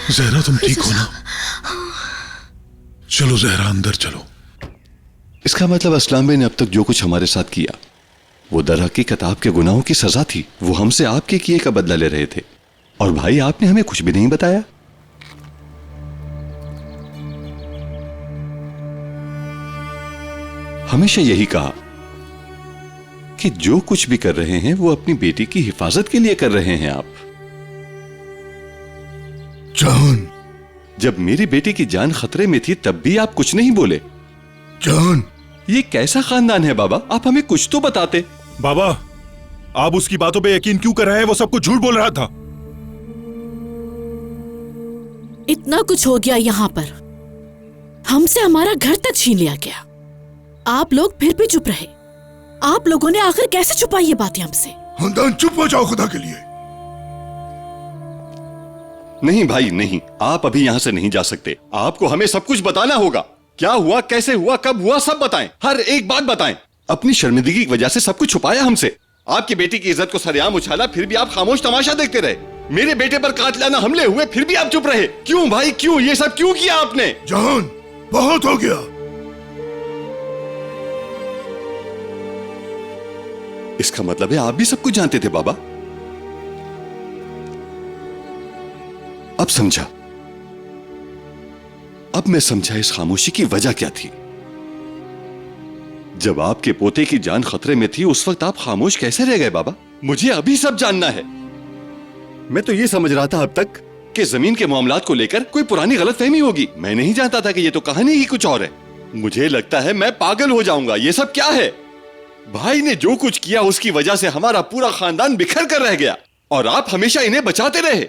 जहरा तुम ठीक हो ना? चलो जहरा अंदर चलो। इसका मतलब असलाम भाई ने अब तक जो कुछ हमारे साथ किया वो दर हकीकत आपके गुनाहों की सजा थी। वो हमसे आपके किए का बदला ले रहे थे और भाई आपने हमें कुछ भी नहीं बताया। हमेशा यही कहा कि जो कुछ भी कर रहे हैं वो अपनी बेटी की हिफाजत के लिए कर रहे हैं आप। जान, जब मेरी बेटी की जान खतरे में थी तब भी आप कुछ नहीं बोले। जान, ये कैसा खानदान है बाबा? आप हमें कुछ तो बताते। बाबा, आप उसकी बातों पे यकीन क्यों कर रहे हैं? वो सब कुछ झूठ बोल रहा था। इतना कुछ हो गया यहाँ पर, हमसे हमारा घर तक छीन लिया गया। आप लोग फिर भी चुप रहे। आप लोगों ने आखिर कैसे छुपाई ये बातें हमसे? हमदान चुप हो जाओ खुदा के लिए। नहीं भाई नहीं, आप अभी यहाँ से नहीं जा सकते। आपको हमें सब कुछ बताना होगा। क्या हुआ, कैसे हुआ, कब हुआ, सब बताएं। हर एक बात बताएं। अपनी शर्मिंदगी की वजह से सब कुछ छुपाया हमसे। आपकी बेटी की इज्जत को सरेआम उछाला, फिर भी आप खामोश तमाशा देखते रहे। मेरे बेटे पर कातिलाना हमले हुए, फिर भी आप चुप रहे। क्यों भाई, क्यों? ये सब क्यों किया आपने? जान, बहुत हो गया। इसका मतलब है आप भी सब कुछ जानते थे बाबा? अब समझा, अब मैं समझा इस खामोशी की वजह क्या थी। जब आपके पोते की जान खतरे में थी उस वक्त आप खामोश कैसे रह गए बाबा? मुझे अभी सब जानना है। मैं तो ये समझ रहा था अब तक कि जमीन के मामलात को लेकर कोई पुरानी गलतफहमी होगी। मैं नहीं जानता था कि ये तो कहानी ही कुछ और है। मुझे लगता है मैं पागल हो जाऊंगा। ये सब क्या है? भाई ने जो कुछ किया उसकी वजह से हमारा पूरा खानदान बिखर कर रह गया और आप हमेशा इन्हें बचाते रहे।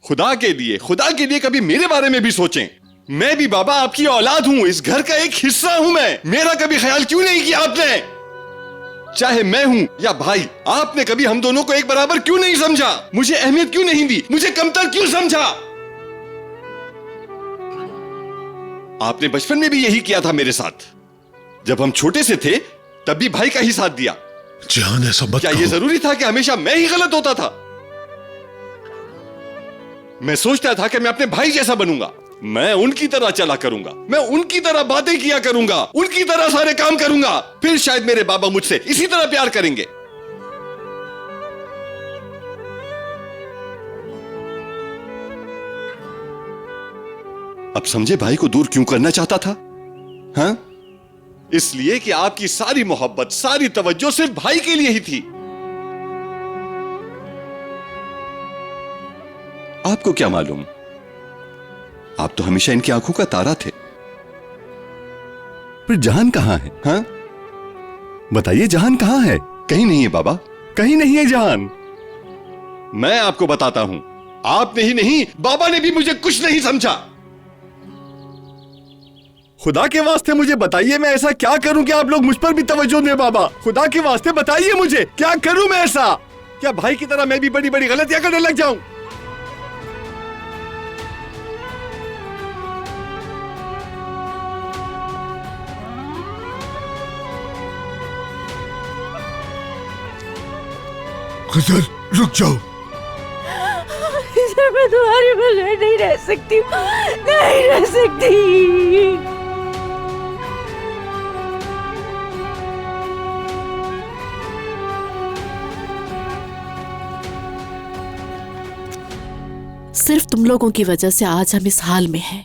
खुदा के लिए कभी मेरे बारे में भी सोचें। मैं भी बाबा आपकी औलाद हूं, इस घर का एक हिस्सा हूं मैं। मेरा कभी ख्याल क्यों नहीं किया आपने? चाहे मैं हूं या भाई, आपने कभी हम दोनों को एक बराबर क्यों नहीं समझा? मुझे अहमियत क्यों नहीं दी? मुझे कमतर क्यों समझा? आपने बचपन में भी यही किया था मेरे साथ। जब हम छोटे से थे तब भी भाई का ही साथ दिया। जान, ऐसा मत क्या कहो। ये जरूरी था कि हमेशा मैं ही गलत होता था? मैं सोचता था कि मैं अपने भाई जैसा बनूंगा। मैं उनकी तरह चला करूंगा, मैं उनकी तरह बातें किया करूंगा, उनकी तरह सारे काम करूंगा। फिर शायद मेरे बाबा मुझसे इसी तरह प्यार करेंगे। अब समझे भाई को दूर क्यों करना चाहता था? हाँ, इसलिए कि आपकी सारी मोहब्बत, सारी तवज्जो सिर्फ भाई के लिए ही थी। आपको क्या मालूम, आप तो हमेशा इनकी आंखों का तारा थे। फिर जहान कहां है? हाँ, बताइए, जहान कहां है? कहीं नहीं है बाबा, कहीं नहीं है जहान। मैं आपको बताता हूं, आपने ही नहीं, बाबा ने भी मुझे कुछ नहीं समझा। खुदा के वास्ते मुझे बताइए, मैं ऐसा क्या करूं कि आप लोग मुझ पर भी तवज्जो दें? बाबा, खुदा के वास्ते बताइए मुझे, क्या करूं मैं ऐसा? क्या भाई की तरह मैं भी बड़ी बड़ी गलतियां करने लग जाऊं? खजर, रुक जाओ। मैं तुम्हारी बगैर नहीं रह सकती, नहीं रह सकती। सिर्फ तुम लोगों की वजह से आज हम इस हाल में हैं।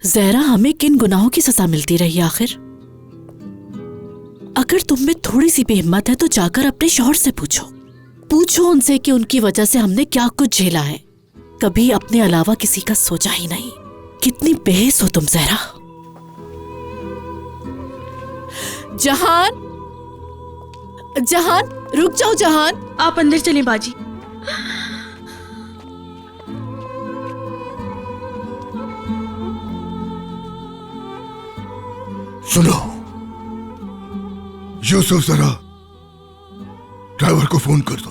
जहरा, हमें किन गुनाहों की सजा मिलती रही आखिर? अगर तुम में थोड़ी सी भी हिम्मत है तो जाकर अपने शौहर से पूछो उनसे कि उनकी वजह से हमने क्या कुछ झेला है। कभी अपने अलावा किसी का सोचा ही नहीं। कितनी बेहिस हो तुम जहरा। जहान, जहान, रुक जाओ जहान। आप अंदर चलें बाजी। सुनो यूसुफ, जरा ड्राइवर को फोन कर दो,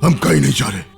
हम कहीं नहीं जा रहे।